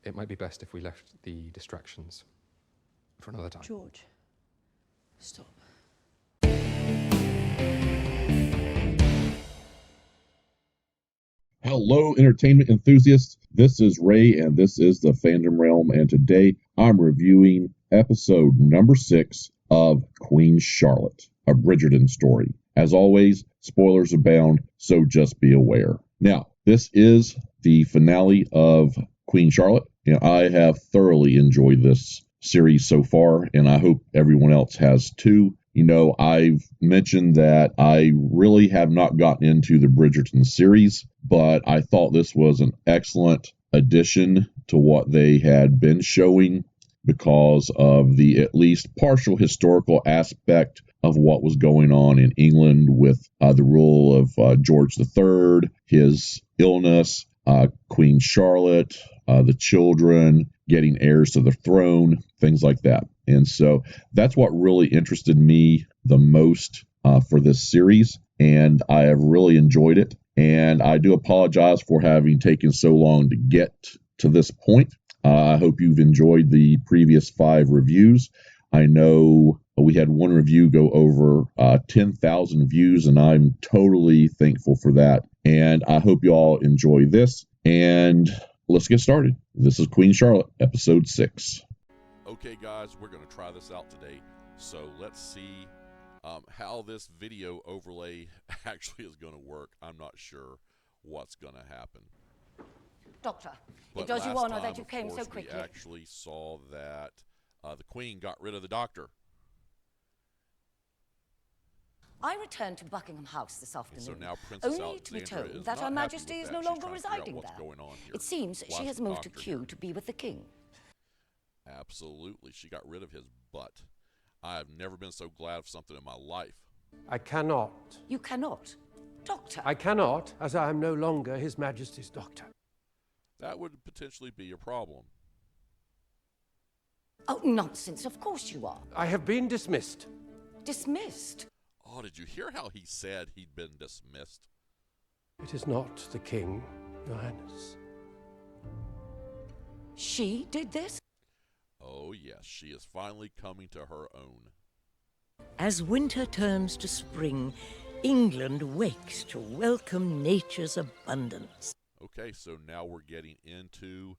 it might be best if we left the distractions for another time. George, stop. Hello, entertainment enthusiasts. This is Ray, and this is the Fandom Realm, and today I'm reviewing episode number 6 of Queen Charlotte, a Bridgerton story. As always, spoilers abound, so just be aware. Now, this is the finale of Queen Charlotte, and I have thoroughly enjoyed this series so far, and I hope everyone else has too. You know, I've mentioned that I really have not gotten into the Bridgerton series, but I thought this was an excellent addition to what they had been showing because of the at least partial historical aspect of what was going on in England with the rule of George III, his illness, Queen Charlotte, the children getting heirs to the throne, things like that. And so that's what really interested me the most for this series, and I have really enjoyed it. And I do apologize for having taken so long to get to this point. I hope you've enjoyed the previous 5 reviews. I know we had one review go over 10,000 views, and I'm totally thankful for that. And I hope you all enjoy this. And let's get started. This is Queen Charlotte, episode 6. Okay, guys, we're going to try this out today. So let's see how this video overlay actually is going to work. I'm not sure what's going to happen. Doctor, But it does you last honor time, that you of came so course, quickly. We actually saw that the Queen got rid of the doctor. I returned to Buckingham House this And afternoon, so now Princess only to be Alexandra told is that not Her happy Majesty with is that. no She's longer trying to figure out residing what's there. going on here. It seems Why she is has the moved to doctor Kew here? to be with the king. Absolutely. She got rid of his butt. I have never been so glad of something in my life. I cannot. You cannot. Doctor. I cannot, as I am no longer His Majesty's doctor. That would potentially be a problem. Oh, nonsense. Of course you are. I have been dismissed. Dismissed. Oh, did you hear how he said he'd been dismissed? It is not the king, Your Highness. She did this? Oh, yes, she is finally coming to her own. As winter turns to spring, England wakes to welcome nature's abundance. Okay, so now we're getting into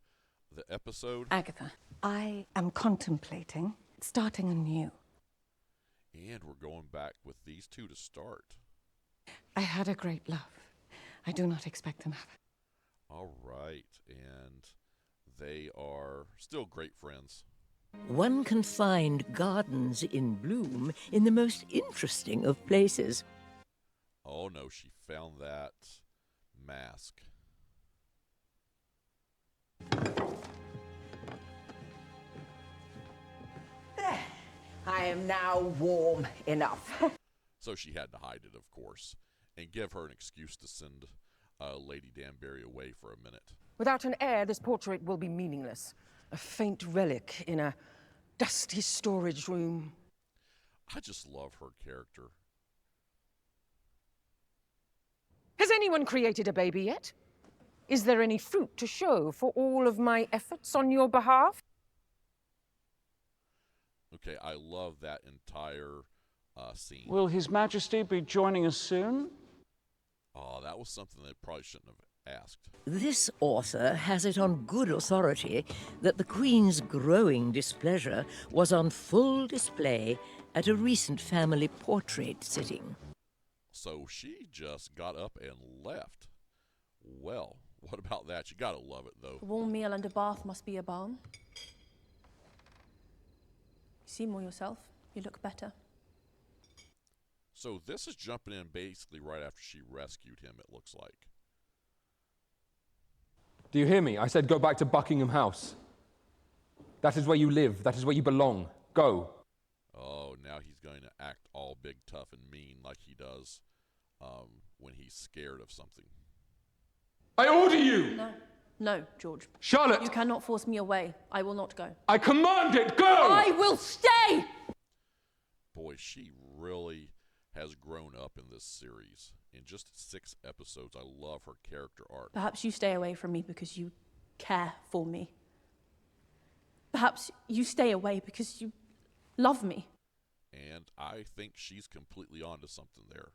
the episode. Agatha, I am contemplating starting anew. And we're going back with these two to start. I had a great love. I do not expect another. All right, and they are still great friends. One can find gardens in bloom in the most interesting of places. Oh no, she found that mask. I am now warm enough. So she had to hide it, of course, and give her an excuse to send Lady Danbury away for a minute. Without an heir, this portrait will be meaningless. A faint relic in a dusty storage room. I just love her character. Has anyone created a baby yet? Is there any fruit to show for all of my efforts on your behalf? Okay, I love that entire scene. Will His Majesty be joining us soon? Oh, that was something they probably shouldn't have asked. This author has it on good authority that the Queen's growing displeasure was on full display at a recent family portrait sitting. So she just got up and left. Well, what about that? You gotta love it, though. A warm meal and a bath must be a balm. You see more yourself. You look better. So this is jumping in basically right after she rescued him, it looks like. Do you hear me? I said go back to Buckingham House. That is where you live. That is where you belong. Go. Oh, now he's going to act all big, tough, and mean like he does when he's scared of something. I order you! No. No, George. Charlotte! You cannot force me away. I will not go. I command it! Go! I will stay! Boy, she really has grown up in this series. In just 6 episodes, I love her character arc. Perhaps you stay away from me because you care for me. Perhaps you stay away because you love me. And I think she's completely onto something there.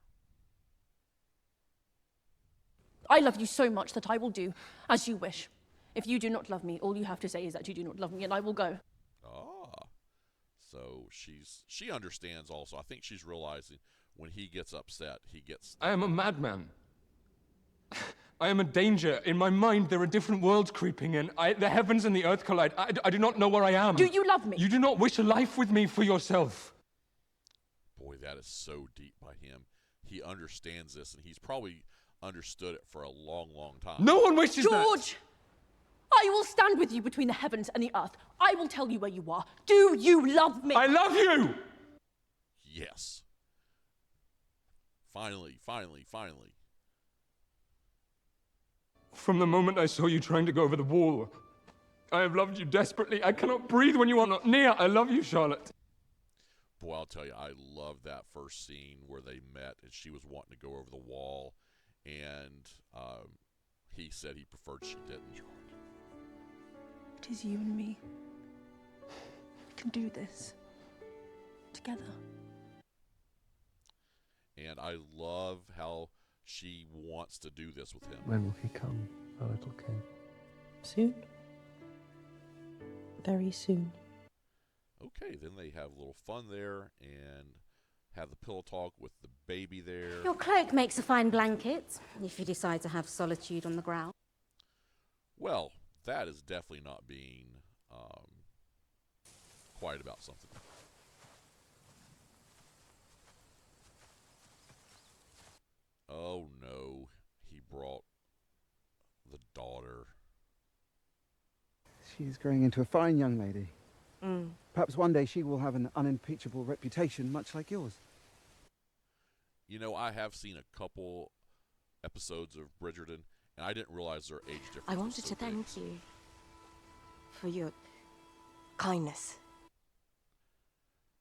I love you so much that I will do as you wish. If you do not love me, all you have to say is that you do not love me, and I will go. Ah. So she understands also. I think she's realizing when he gets upset, he gets... I am a madman. I am a danger. In my mind, there are different worlds creeping in. The heavens and the earth collide. I do not know where I am. Do you love me? You do not wish a life with me for yourself. Boy, that is so deep by him. He understands this, and he's probably understood it for a long, long time. No one wishes that. George! I will stand with you between the heavens and the earth. I will tell you where you are. Do you love me? I love you! Yes. Finally, finally, finally. From the moment I saw you trying to go over the wall, I have loved you desperately. I cannot breathe when you are not near. I love you, Charlotte. Boy, I'll tell you, I love that first scene where they met and she was wanting to go over the wall, and he said he preferred she didn't. It is you and me. We can do this. Together. And I love how she wants to do this with him. When will he come, our little king? Soon. Very soon. Okay, then they have a little fun there and have the pillow talk with the baby there. Your cloak makes a fine blanket, if you decide to have solitude on the ground. Well, that is definitely not being quiet about something. Oh no, he brought the daughter. She's growing into a fine young lady. Perhaps one day she will have an unimpeachable reputation, much like yours. You know, I have seen a couple episodes of Bridgerton, and I didn't realize their age difference. I wanted to thank you for your kindness.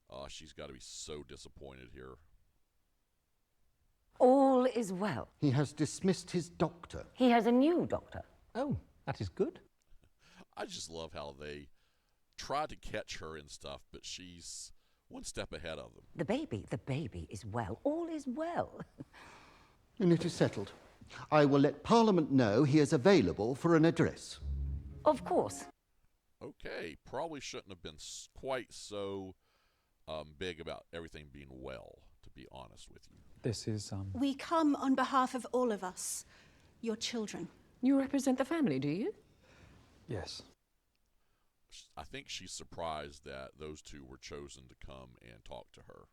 Oh, she's got to be so disappointed here. All is well. He has dismissed his doctor. He has a new doctor. Oh, that is good. I just love how they try to catch her and stuff, but she's one step ahead of them. The baby is well. All is well. And it is settled. I will let Parliament know he is available for an address. Of course. Okay, probably shouldn't have been quite so big about everything being well, to be honest with you. This is, We come on behalf of all of us, your children. You represent the family, do you? Yes. I think she's surprised that those two were chosen to come and talk to her.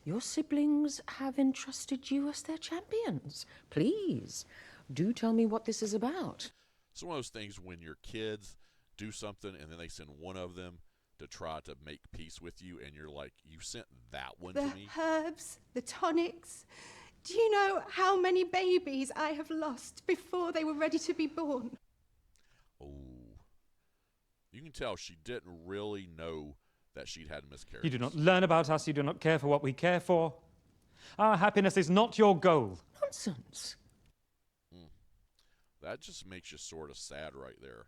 Your siblings have entrusted you as their champions. Please, do tell me what this is about. It's one of those things when your kids do something and then they send one of them to try to make peace with you, and you're like, you sent that one to me? The herbs, the tonics. Do you know how many babies I have lost before they were ready to be born? Oh. You can tell she didn't really know that she'd had miscarriages. You do not learn about us, you do not care for what we care for. Our happiness is not your goal. Nonsense. That just makes you sort of sad right there.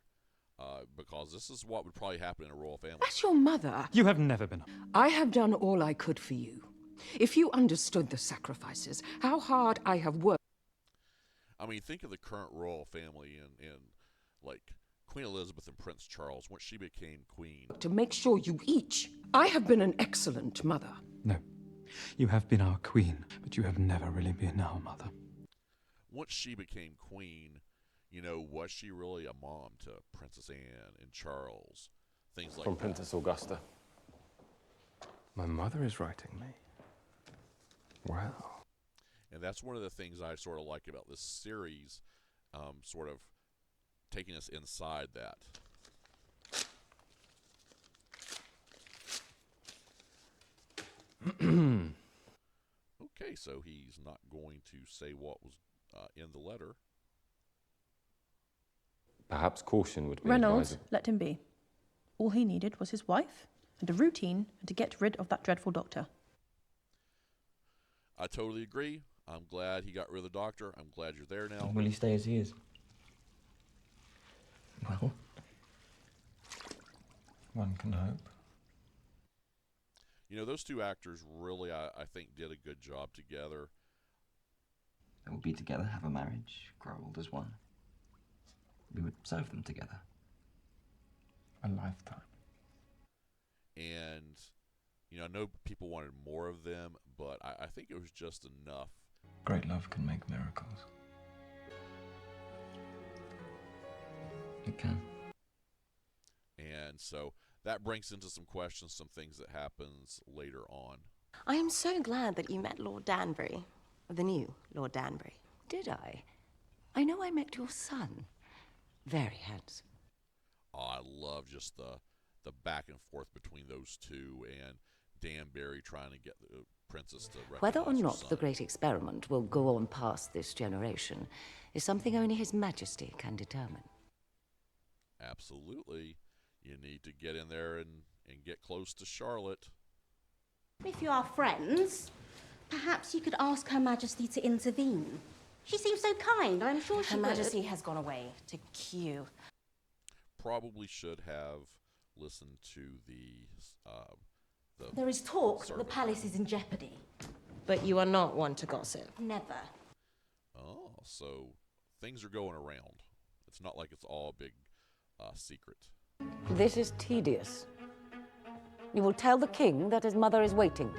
Because this is what would probably happen in a royal family. As your mother, You have never been. I have done all I could for you. If you understood the sacrifices, how hard I have worked. I mean, think of the current royal family in like Queen Elizabeth and Prince Charles once she became queen. To make sure you each. I have been an excellent mother. No. You have been our queen, but you have never really been our mother. Once she became queen, you know, was she really a mom to Princess Anne and Charles? Things like From that. Princess Augusta. My mother is writing me. Wow. And that's one of the things I sort of like about this series, sort of taking us inside that. Okay, so he's not going to say what was in the letter. Perhaps caution would be Reynolds, advisable. let him be. All he needed was his wife and a routine and to get rid of that dreadful doctor. I totally agree. I'm glad he got rid of the doctor. I'm glad you're there now. Will he stay as he is? Well, One can hope. You know, those two actors really, I think, did a good job together. They would be together, have a marriage, grow old as one. We would serve them together. A lifetime. And, you know, I know people wanted more of them, but I think it was just enough. Great love can make miracles. It can. And so that brings into some questions, some things that happens later on. I am so glad that you met Lord Danbury, the new Lord Danbury. Did I? I know I met your son. Very handsome. Oh, I love just the back and forth between those two and Danbury trying to get the princess to recognize Whether or her not son. the great experiment will go on past this generation is something only His Majesty can determine. Absolutely. You need to get in there and get close to Charlotte. If you are friends, perhaps you could ask Her Majesty to intervene. She seems so kind. I'm sure she Her would. Majesty has gone away to Kew. Probably should have listened to the There is talk that the servant. palace is in jeopardy. But you are not one to gossip. Never. Oh, so things are going around. It's not like it's all a big secret. This is tedious. You will tell the king that his mother is waiting.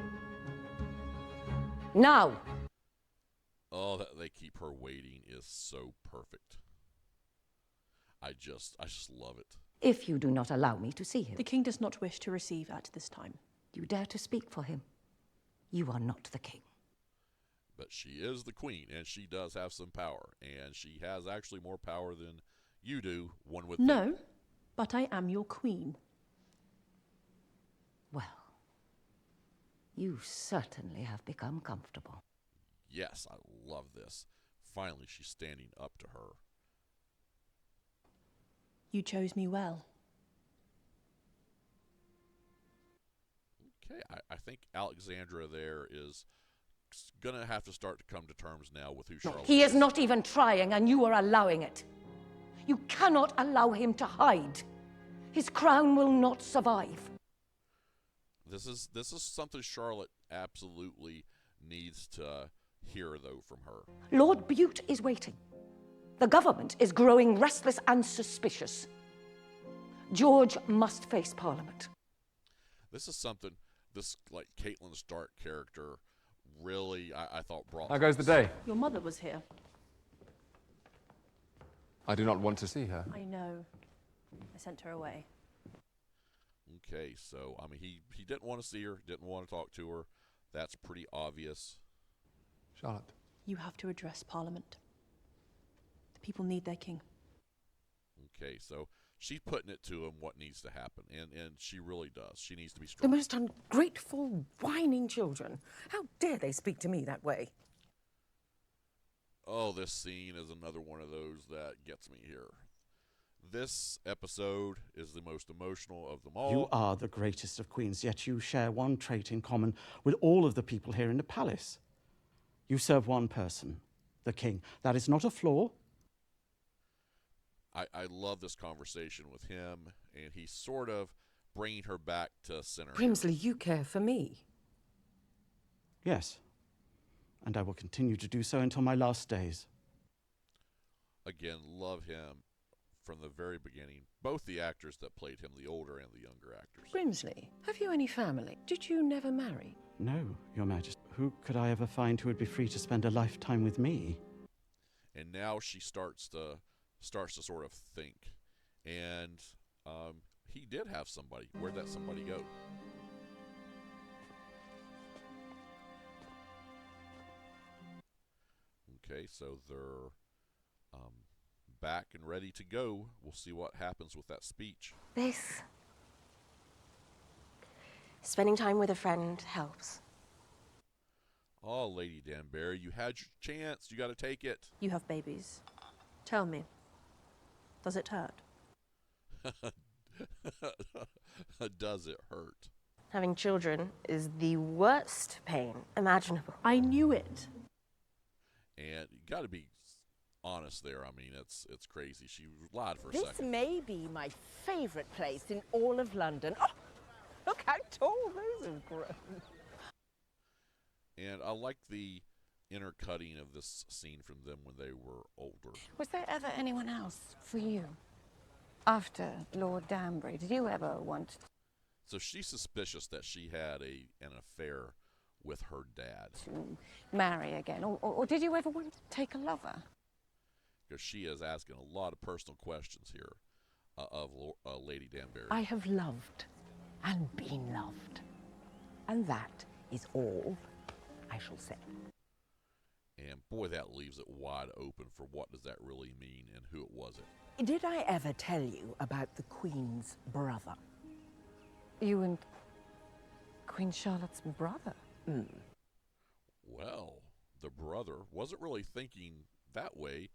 Now! Oh, that they keep her waiting is so perfect. I just love it. If you do not allow me to see him. The king does not wish to receive at this time. You dare to speak for him. You are not the king. But she is the queen, and she does have some power, and she has actually more power than you do, one would think. No, but I am your queen. Well, you certainly have become comfortable. Yes, I love this. Finally, she's standing up to her. You chose me well. Okay, I think Alexandra there is going to have to start to come to terms now with who Charlotte He is not even trying, and you are allowing it. You cannot allow him to hide. His crown will not survive. This is something Charlotte absolutely needs to hear, though, from her. Lord Bute is waiting. The government is growing restless and suspicious. George must face Parliament. This is something this like Caitlin Stark character really I thought brought. How goes the day? Your mother was here. I do not want to see her. I know. I sent her away. Okay, so I mean he didn't want to see her, didn't want to talk to her. That's pretty obvious. Charlotte. You have to address Parliament. The people need their king. Okay, so she's putting it to him what needs to happen, and she really does. She needs to be The strong. most ungrateful, whining children. How dare they speak to me that way? Oh, this scene is another one of those that gets me here. This episode is the most emotional of them all. You are the greatest of queens, yet you share one trait in common with all of the people here in the palace. You serve one person, the king. That is not a flaw. I love this conversation with him, and he's sort of bringing her back to center. Grimsley, you care for me. Yes. And I will continue to do so until my last days. Again, love him from the very beginning. Both the actors that played him, the older and the younger actors. Grimsley, have you any family? Did you never marry? No, Your Majesty. Who could I ever find who would be free to spend a lifetime with me? And now she starts to sort of think. And he did have somebody. Where'd that somebody go? Okay, so they're back and ready to go. We'll see what happens with that speech. This. Spending time with a friend helps. Oh, Lady Danbury, you had your chance. You got to take it. You have babies. Tell me, does it hurt? Does it hurt? Having children is the worst pain imaginable. I knew it. And you got to be honest there. I mean, it's crazy. She lied for a This second. may be my favourite place in all of London. Oh, look how tall those have grown. And I like the intercutting of this scene from them when they were older. Was there ever anyone else for you? After Lord Danbury, did you ever want So she's suspicious that she had an affair with her dad. to marry again? Or did you ever want to take a lover? Because she is asking a lot of personal questions here of Lady Danbury. I have loved and been loved. And that is all I shall say. And boy, that leaves it wide open for what does that really mean and who it was it. Did I ever tell you about the Queen's brother? You and Queen Charlotte's brother? Well, the brother wasn't really thinking that way,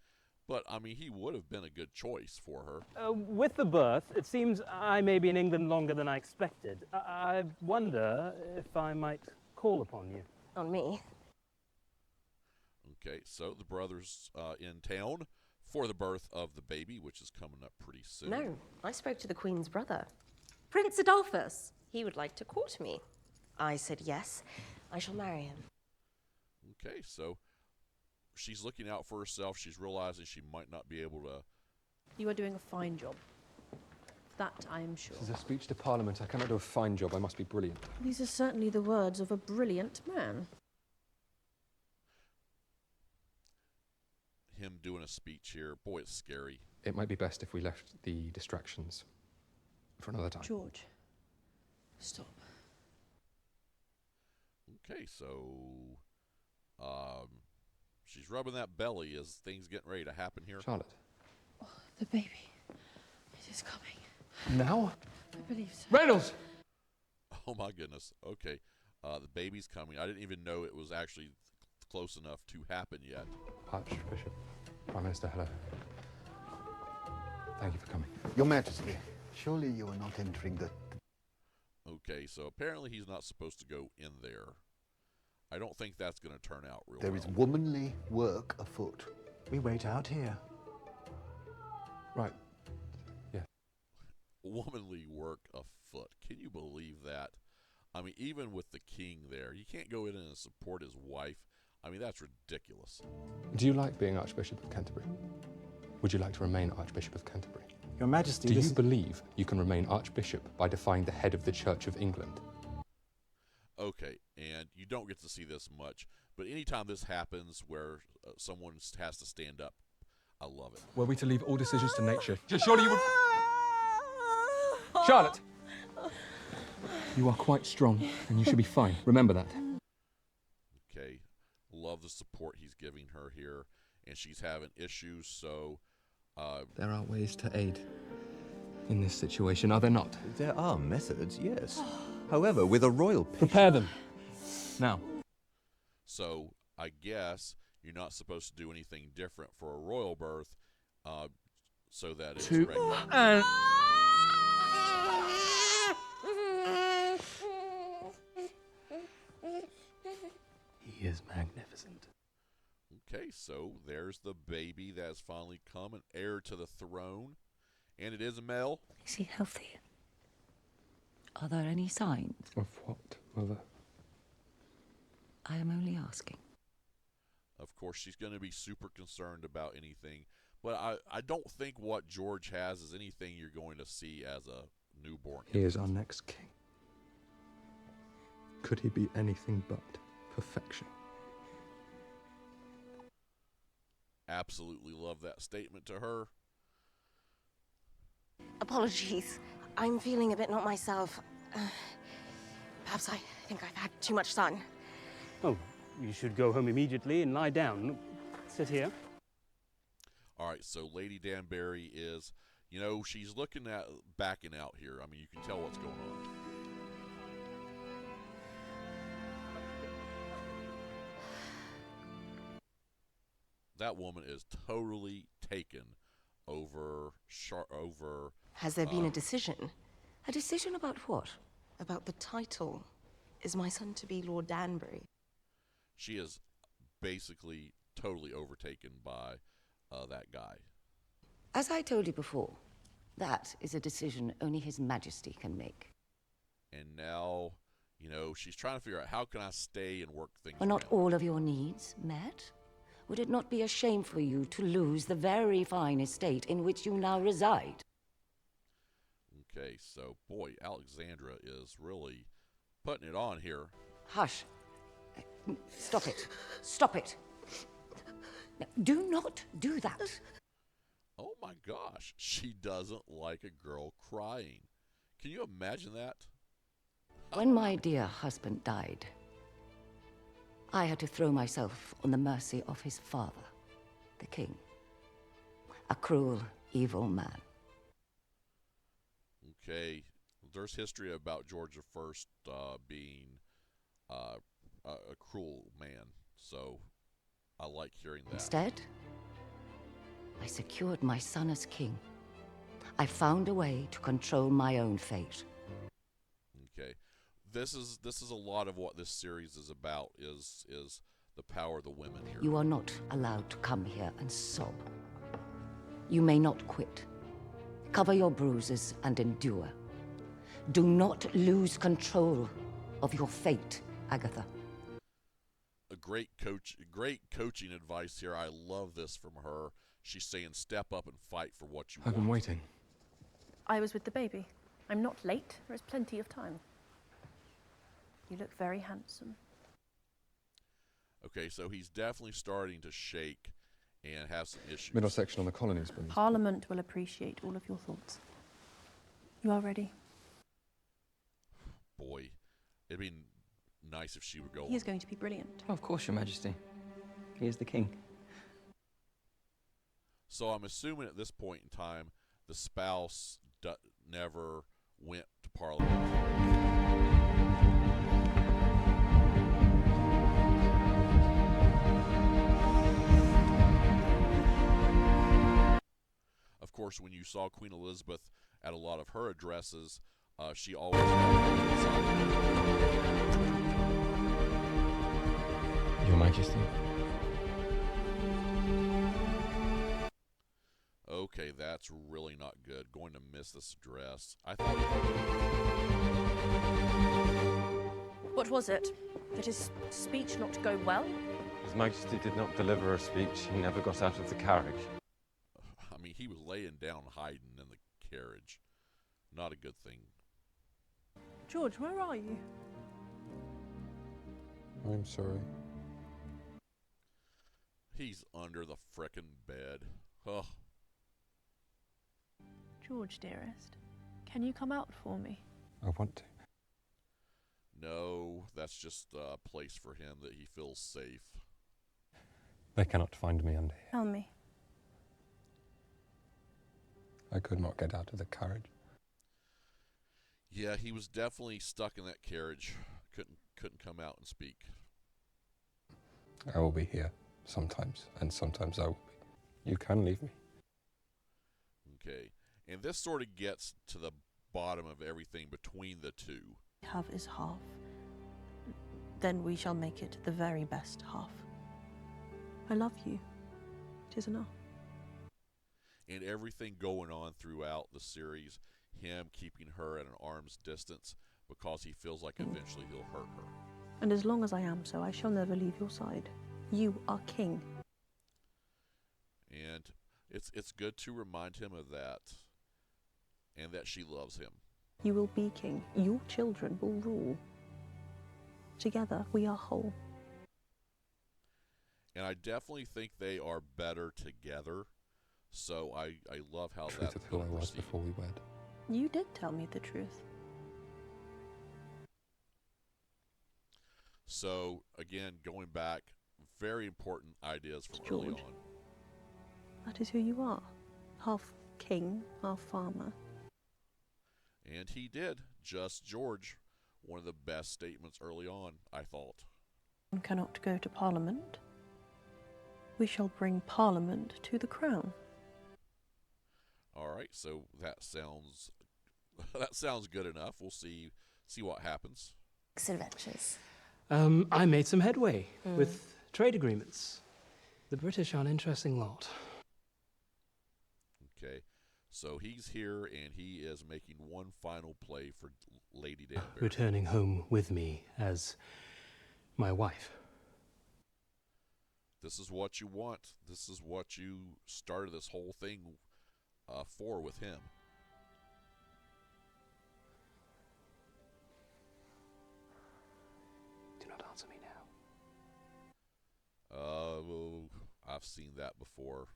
but I mean, he would have been a good choice for her. With the birth, it seems I may be in England longer than I expected. I wonder if I might call upon you. On me? Okay, so the brother's in town for the birth of the baby, which is coming up pretty soon. No, I spoke to the Queen's brother, Prince Adolphus. He would like to court me. I said yes, I shall marry him. Okay, so she's looking out for herself. She's realizing she might not be able to. You are doing a fine job. That I am sure. This is a speech to Parliament. I cannot do a fine job. I must be brilliant. These are certainly the words of a brilliant man. Him doing a speech here, boy, it's scary. It might be best if we left the distractions for another time. George, stop. Okay, so she's rubbing that belly as things getting ready to happen here. Charlotte. Oh, the baby. It is coming. Now? I believe so. Reynolds! Oh my goodness. Okay, the baby's coming. I didn't even know it was actually close enough to happen yet. Archbishop, Prime Minister, hello. Thank you for coming. Your Majesty, surely you are not entering the... Okay, so apparently he's not supposed to go in there. I don't think that's going to turn out real There well. is womanly work afoot. We wait out here. Right. Yeah. Womanly work afoot. Can you believe that? I mean, even with the king there, you can't go in and support his wife. I mean, that's ridiculous. Do you like being Archbishop of Canterbury? Would you like to remain Archbishop of Canterbury? Your Majesty, Do you believe you can remain Archbishop by defying the head of the Church of England? Okay, and you don't get to see this much, but anytime this happens where someone has to stand up, I love it. Were we to leave all decisions to nature, surely you would... Charlotte! You are quite strong, and you should be fine. Remember that. Okay, love the support he's giving her here, and she's having issues, so... There are ways to aid in this situation, are there not? There are methods, yes. However, with a royal patient... Prepare them. Now. So, I guess you're not supposed to do anything different for a royal birth, so that it's regular. He is magnificent. Okay, so there's the baby that has finally come, an heir to the throne, and it is a male. Is he healthy? Are there any signs? Of what, Mother? I am only asking. Of course, she's going to be super concerned about anything, but I don't think what George has is anything you're going to see as a newborn. He is our next king. Could he be anything but perfection? Absolutely love that statement to her. Apologies. I'm feeling a bit not myself. Perhaps I think I've had too much sun. Oh, you should go home immediately and lie down. Sit here. All right, so Lady Danbury is, you know, she's looking at backing out here. I mean, you can tell what's going on. That woman is totally taken over. Has there been a decision? A decision about what? About the title. Is my son to be Lord Danbury? She is basically totally overtaken by that guy. As I told you before, that is a decision only His Majesty can make. And now, you know, she's trying to figure out, how can I stay and work things Were not around? all of your needs met? Would it not be a shame for you to lose the very fine estate in which you now reside? Okay, so, boy, Alexandra is really putting it on here. Hush. Stop it. Stop it. Now, do not do that. Oh my gosh, she doesn't like a girl crying. Can you imagine that? When my dear husband died, I had to throw myself on the mercy of his father, the king. A cruel, evil man. Okay, there's history about George I being a cruel man, so I like hearing that. Instead, I secured my son as king. I found a way to control my own fate. Okay, this is a lot of what this series is about. Is the power of the women here. You are not allowed to come here and sob. You may not quit. Cover your bruises and endure. Do not lose control of your fate, Agatha. A great coaching advice here. I love this from her. She's saying, step up and fight for what you want. I've been waiting. I was with the baby. I'm not late. There is plenty of time. You look very handsome. Okay, so he's definitely starting to shake and have some issues. Middle section on the colonies, but Parliament will appreciate all of your thoughts. You are ready? Boy, it'd be nice if she would go. He is going to be brilliant. Oh, of course, Your Majesty. He is the king. So I'm assuming at this point in time, the spouse never went to Parliament. Of course, when you saw Queen Elizabeth at a lot of her addresses, she always Your Majesty. Okay, that's really not good. Going to miss this address. I thought. What was it? Did his speech not go well? His Majesty did not deliver a speech. He never got out of the carriage. I mean, he was laying down hiding in the carriage. Not a good thing. George, where are you? I'm sorry. He's under the frickin' bed. Ugh. George, dearest, can you come out for me? I want to. No, that's just a place for him that he feels safe. They cannot find me under here. Tell me. I could not get out of the carriage. Yeah, he was definitely stuck in that carriage. Couldn't come out and speak. I will be here sometimes, and sometimes I will be. You can leave me. Okay. And this sort of gets to the bottom of everything between the two. Half is half. Then we shall make it the very best half. I love you. It is enough. And everything going on throughout the series, him keeping her at an arm's distance because he feels like eventually he'll hurt her. And as long as I am so, I shall never leave your side. You are king. And it's good to remind him of that, and that she loves him. You will be king. Your children will rule. Together, we are whole. And I definitely think they are better together. So I love how Truth that's of who going I to was proceed. before we wed. You did tell me the truth. So again, going back, very important ideas from early George. on. That is who you are. Half king, half farmer. And he did. Just George. One of the best statements early on, I thought. One cannot go to Parliament. We shall bring Parliament to the crown. All right, so that sounds good enough. We'll see what happens. Adventures. I made some headway with trade agreements. The British are an interesting lot. Okay, so he's here and he is making one final play for Lady Danbury. Returning home with me as my wife. This is what you want. This is what you started this whole thing for with him. Do not answer me now. I've seen that before.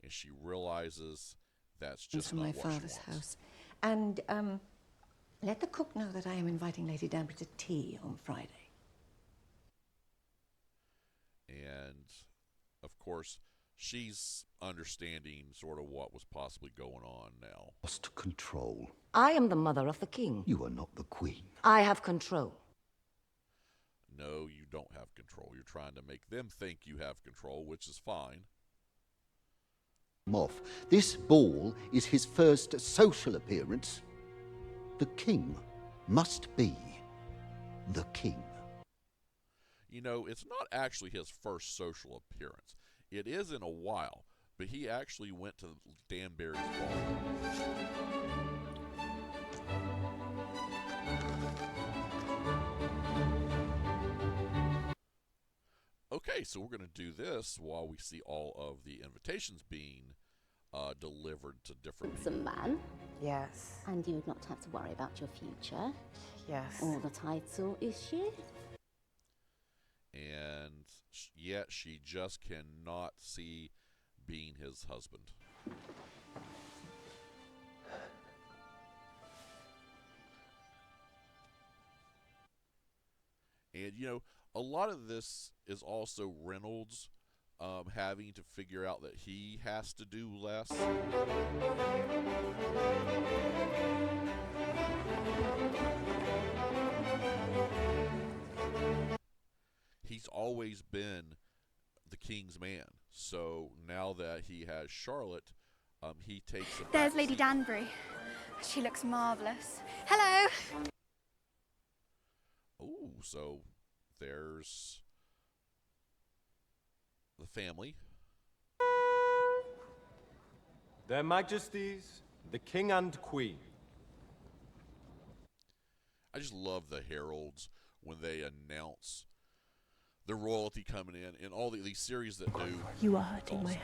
And she realizes that's just from not my what father's she wants. house. And let the cook know that I am inviting Lady Danbury to tea on Friday. And, of course, she's understanding sort of what was possibly going on now. Lost control. I am the mother of the king. You are not the queen. I have control. No, you don't have control. You're trying to make them think you have control, which is fine. Off. This ball is his first social appearance. The king must be the king. You know, it's not actually his first social appearance. It is in a while, but he actually went to Danbury's ball. Okay, so we're going to do this while we see all of the invitations being delivered to different It's a man. Yes. And you would not have to worry about your future. Yes. Or the title issue. And yet she just cannot see being his husband. And, you know, a lot of this is also Reynolds having to figure out that he has to do less. He's always been the king's man. So now that he has Charlotte, he takes a There's back Lady seat. Danbury. She looks marvellous. Hello! Oh, so there's the family. Their Majesties, the King and Queen. I just love the heralds when they announce the royalty coming in all these series that do. You are hurting my hand.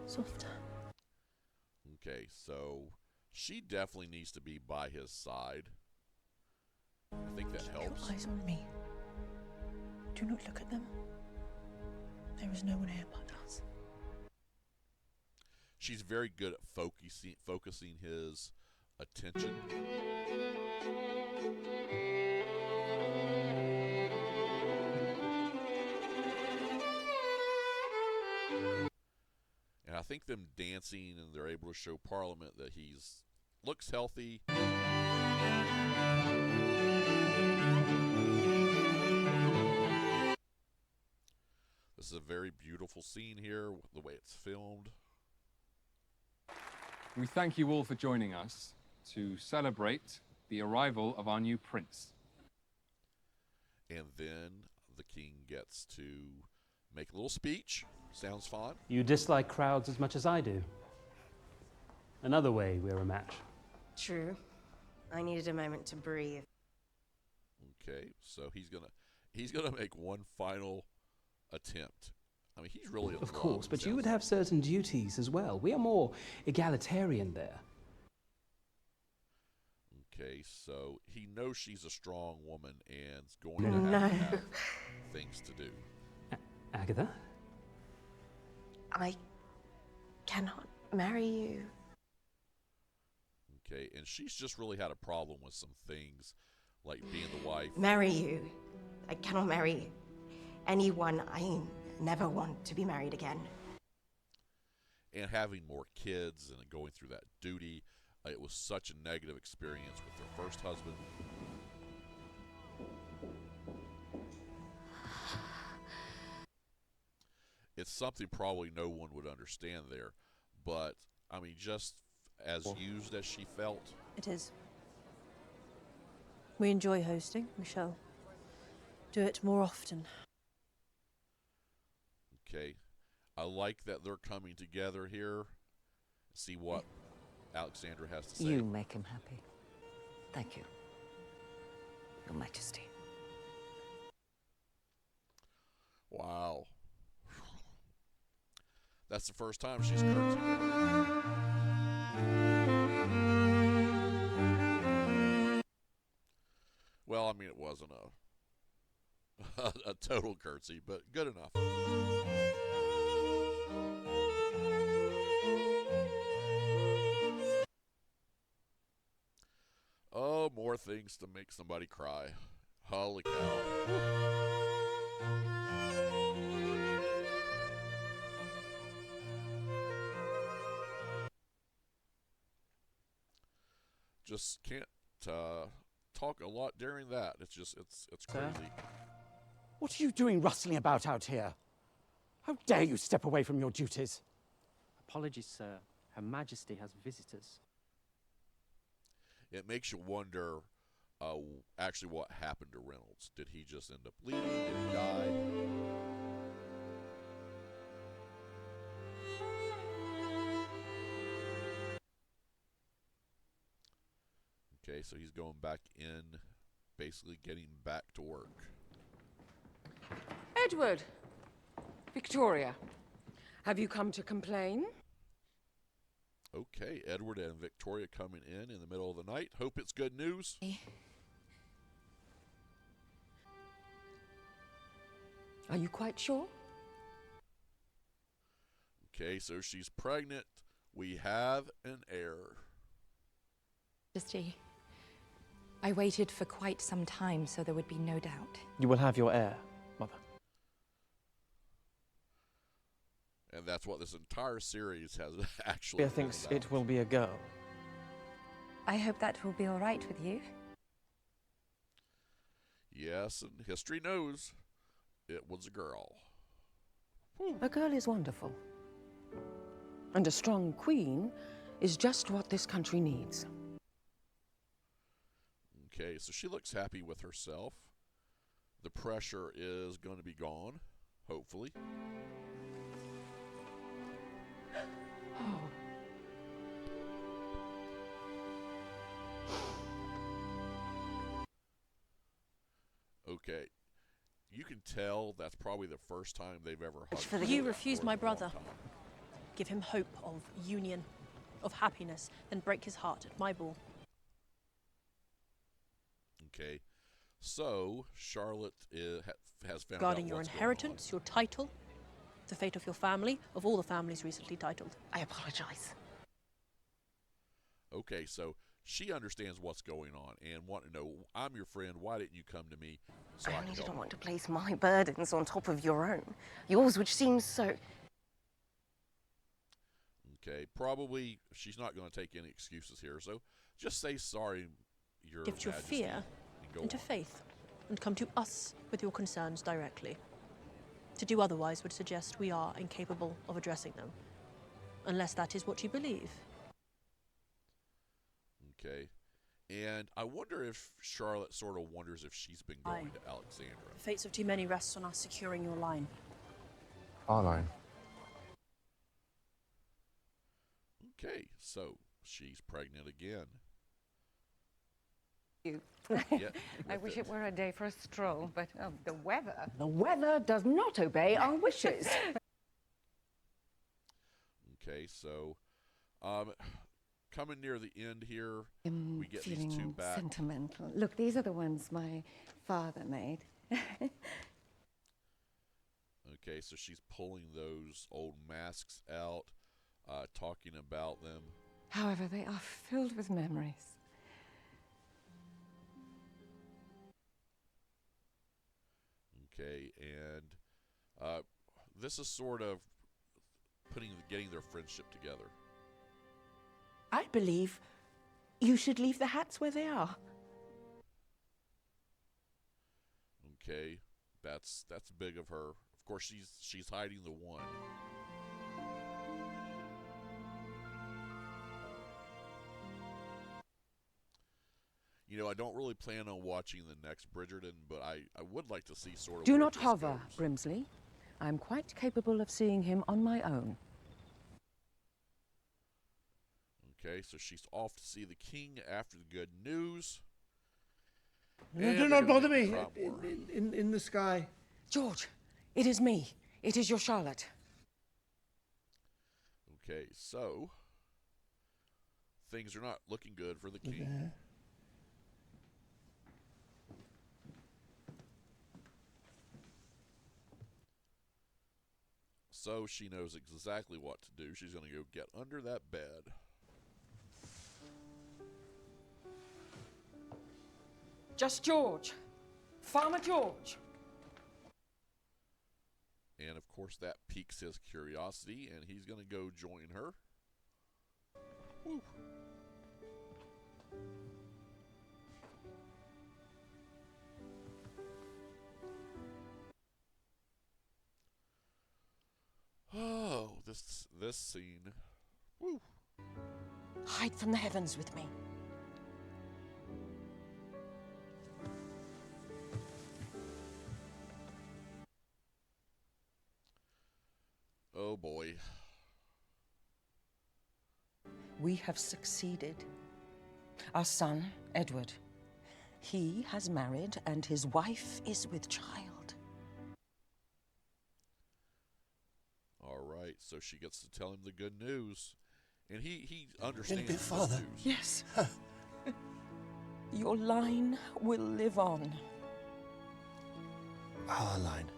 Soft. Okay, so she definitely needs to be by his side. I think that helps. Your eyes on me. Do not look at them. There is no one here but us. She's very good at focusing his attention. And I think them dancing and they're able to show Parliament that he's looks healthy. This is a very beautiful scene here, the way it's filmed. We thank you all for joining us to celebrate the arrival of our new prince. And then the king gets to make a little speech. Sounds fun. You dislike crowds as much as I do. Another way we're a match. True. I needed a moment to breathe. Okay, so he's gonna make one final attempt. I mean, he's really in Of love, course, it but you sounds would have certain duties as well. We are more egalitarian there. Okay, so he knows she's a strong woman and is going to have things to do. Agatha? I cannot marry you. Okay, and she's just really had a problem with some things, like being the wife. Marry you. I cannot marry anyone. I never want to be married again. And having more kids and going through that duty. It was such a negative experience with their first husband. It's something probably no one would understand there, but I mean, just as used as she felt. It is. We enjoy hosting. We shall do it more often. Okay, I like that they're coming together here. See what Alexandra has to say. You make him happy. Thank you, Your Majesty. Wow. That's the first time she's curtsied to her. Well, I mean, it wasn't a total curtsy, but good enough. Oh, more things to make somebody cry. Holy cow. Just can't talk a lot during that. It's just, it's crazy. What are you doing rustling about out here? How dare you step away from your duties? Apologies, sir. Her Majesty has visitors. It makes you wonder actually what happened to Reynolds. Did he just end up leaving? Did he die? Okay, so he's going back in, basically getting back to work. Edward! Victoria, have you come to complain? Okay, Edward and Victoria coming in the middle of the night. Hope it's good news. Are you quite sure? Okay, so she's pregnant. We have an heir. Majesty, I waited for quite some time so there would be no doubt. You will have your heir, Mother. And that's what this entire series has actually Leah thinks it will be a girl. I hope that will be all right with you. Yes, and history knows it was a girl. A girl is wonderful. And a strong queen is just what this country needs. Okay, so she looks happy with herself. The pressure is going to be gone, hopefully. Okay, you can tell that's probably the first time they've ever hugged. You refused my brother. Give him hope of union, of happiness, then break his heart at my ball. Okay, so Charlotte has found Regarding out your what's inheritance, your title, the fate of your family, of all the families recently titled. I apologize. Okay, so she understands what's going on and want to know, I'm your friend, why didn't you come to me? So I I only can didn't help. want to place my burdens on top of your own. Yours, which seems so... Okay, probably she's not going to take any excuses here, so just say sorry, Your Shift your Majesty, fear and go into on. faith and come to us with your concerns directly. To do otherwise would suggest we are incapable of addressing them, unless that is what you believe. Okay, and I wonder if Charlotte sort of wonders if she's been going to Alexandra. The fates of too many rests on us securing your line. Our line. Okay, so she's pregnant again. You. Yeah, I with wish it. it were a day for a stroll, but the weather. The weather does not obey our wishes. Okay, so coming near the end here, I'm we get these feeling two back. sentimental. Look, these are the ones my father made. Okay, so she's pulling those old masks out, talking about them. However, they are filled with memories. Okay, and this is sort of getting their friendship together. I believe you should leave the hats where they are. Okay, that's big of her. Of course, she's hiding the one. You know, I don't really plan on watching the next Bridgerton, but I would like to see sort of Do where not this hover, goes. Brimsley. I'm quite capable of seeing him on my own. Okay, so she's off to see the king after the good news. No, do not bother me in the sky. George, it is me. It is your Charlotte. Okay, so things are not looking good for the king. There. So she knows exactly what to do. She's going to go get under that bed. Just George. Farmer George. And of course that piques his curiosity, and he's going to go join her. Woo. Oh, this scene. Woo. Hide from the heavens with me. Oh boy. We have succeeded. Our son, Edward. He has married and his wife is with child. All right, so she gets to tell him the good news. And he understands Good the father. news. Yes. Your line will live on. Our line.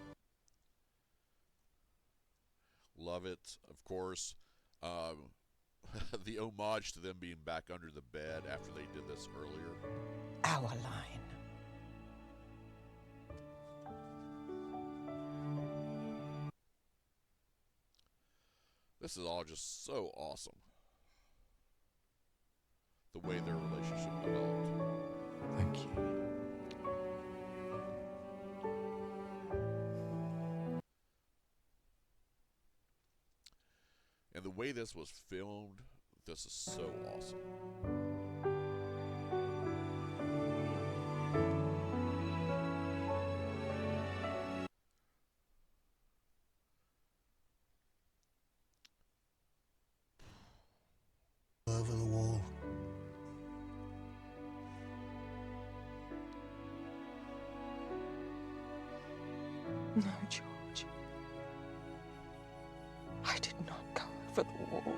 Love it, of course. The homage to them being back under the bed after they did this earlier. Our line. This is all just so awesome. The way their relationship developed. Thank you. And the way this was filmed, this is so awesome. Over the wall. No, George. I did not go over the wall.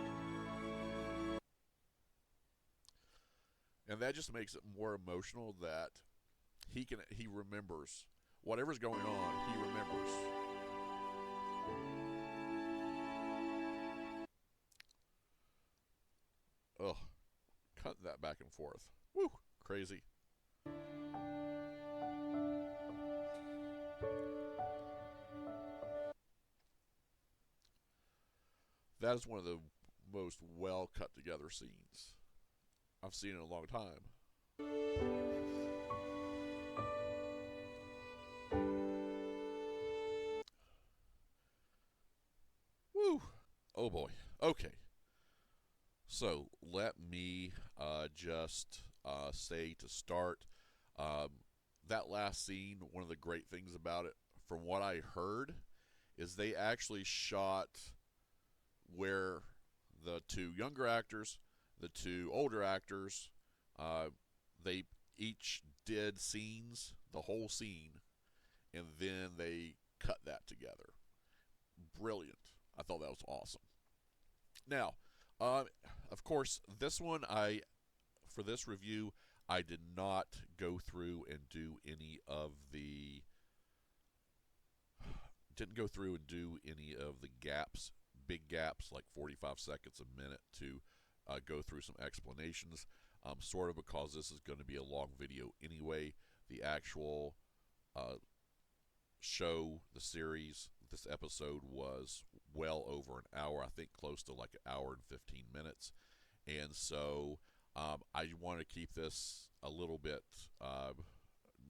And that just makes it more emotional that he remembers whatever's going on, he remembers. Ugh. Cutting that back and forth. Woo! Crazy. That is one of the most well cut together scenes I've seen in a long time. Woo! Oh boy. Okay. So let me just say to start, that last scene, one of the great things about it, from what I heard, is they actually shot where the two younger actors, the two older actors, they each did scenes, the whole scene, and then they cut that together. Brilliant. I thought that was awesome. Now, of course, this one, for this review, I did not go through and do any of the gaps, big gaps, like 45 seconds a minute, to go through some explanations, sort of because this is going to be a long video anyway. The actual show, the series, this episode was well over an hour, I think close to like an hour and 15 minutes. And so I want to keep this a little bit,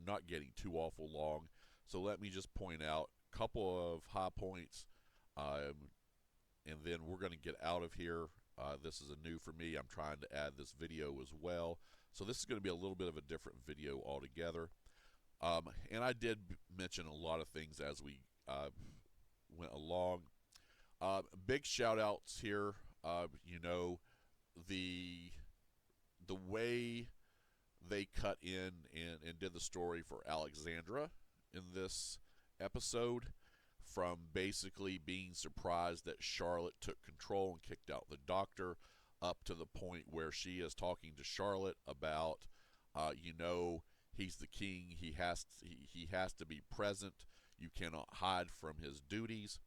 not getting too awful long. So let me just point out a couple of high points, and then we're going to get out of here. This is a new for me. I'm trying to add this video as well. So this is going to be a little bit of a different video altogether. And I did mention a lot of things as we went along. Big shout outs here. You know, the way they cut in and did the story for Alexandra in this episode, from basically being surprised that Charlotte took control and kicked out the doctor, up to the point where she is talking to Charlotte about, you know, he's the king. He has to be present. You cannot hide from his duties.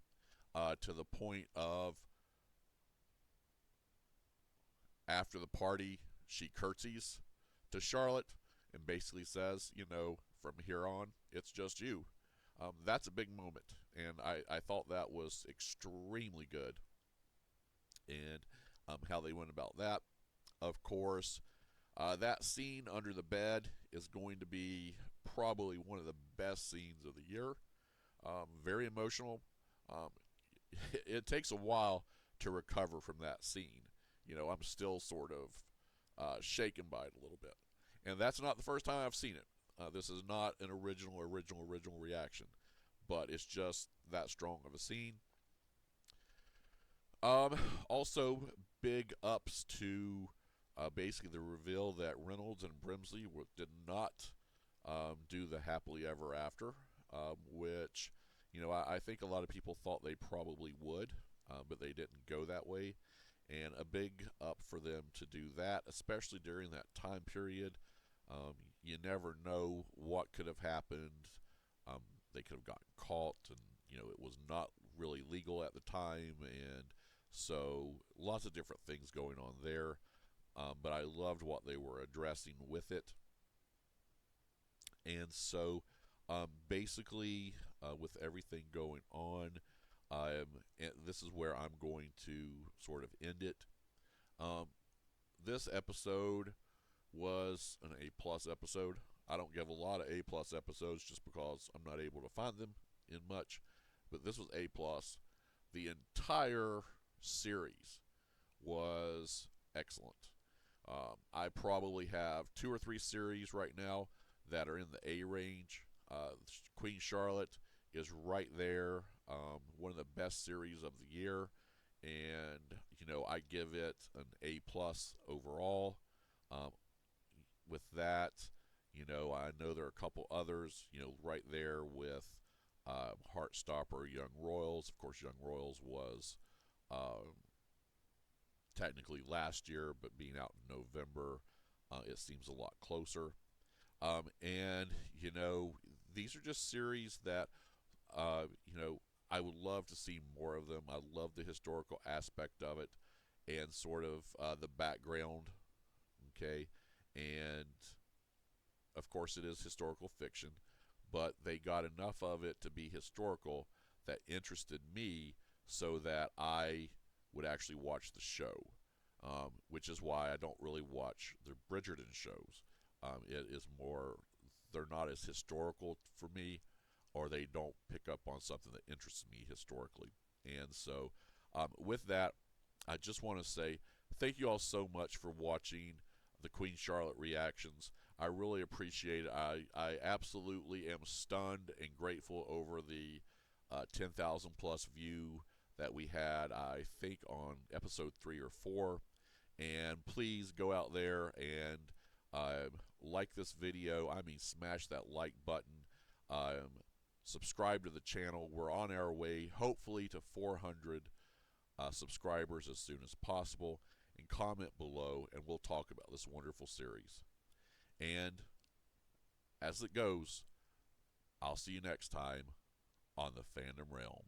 To the point of, after the party, she curtsies to Charlotte and basically says, you know, from here on, it's just you. That's a big moment, and I thought that was extremely good, and how they went about that. Of course, that scene under the bed is going to be probably one of the best scenes of the year. Very emotional. It takes a while to recover from that scene. You know, I'm still sort of shaken by it a little bit. And that's not the first time I've seen it. This is not an original reaction, but it's just that strong of a scene. Also, big ups to basically the reveal that Reynolds and Brimsley did not do the happily ever after, which, you know, I think a lot of people thought they probably would, but they didn't go that way. And a big up for them to do that, especially during that time period. You never know what could have happened. They could have gotten caught, and, you know, it was not really legal at the time, and so lots of different things going on there. But I loved what they were addressing with it. And so basically, with everything going on, and this is where I'm going to sort of end it. This episode was an A+ episode. I don't give a lot of A+ episodes just because I'm not able to find them in much, but this was A+. The entire series was excellent. I probably have 2 or 3 series right now that are in the A range. Queen Charlotte is right there. One of the best series of the year, and, you know, I give it an A+ overall. With that, you know, I know there are a couple others, you know, right there with Heartstopper, Young Royals. Of course, Young Royals was technically last year, but being out in November, it seems a lot closer. And, you know, these are just series that, you know, I would love to see more of them. I love the historical aspect of it and sort of the background, okay? And, of course, it is historical fiction, but they got enough of it to be historical that interested me so that I would actually watch the show, which is why I don't really watch the Bridgerton shows. It is more, they're not as historical for me, or they don't pick up on something that interests me historically. And so with that, I just want to say thank you all so much for watching the Queen Charlotte reactions. I really appreciate it. I absolutely am stunned and grateful over the 10,000 plus view that we had, I think, on episode 3 or 4. And please go out there and like this video. I mean, smash that like button. Subscribe to the channel. We're on our way, hopefully, to 400 subscribers as soon as possible. And comment below, and we'll talk about this wonderful series. And as it goes, I'll see you next time on the Fandom Realm.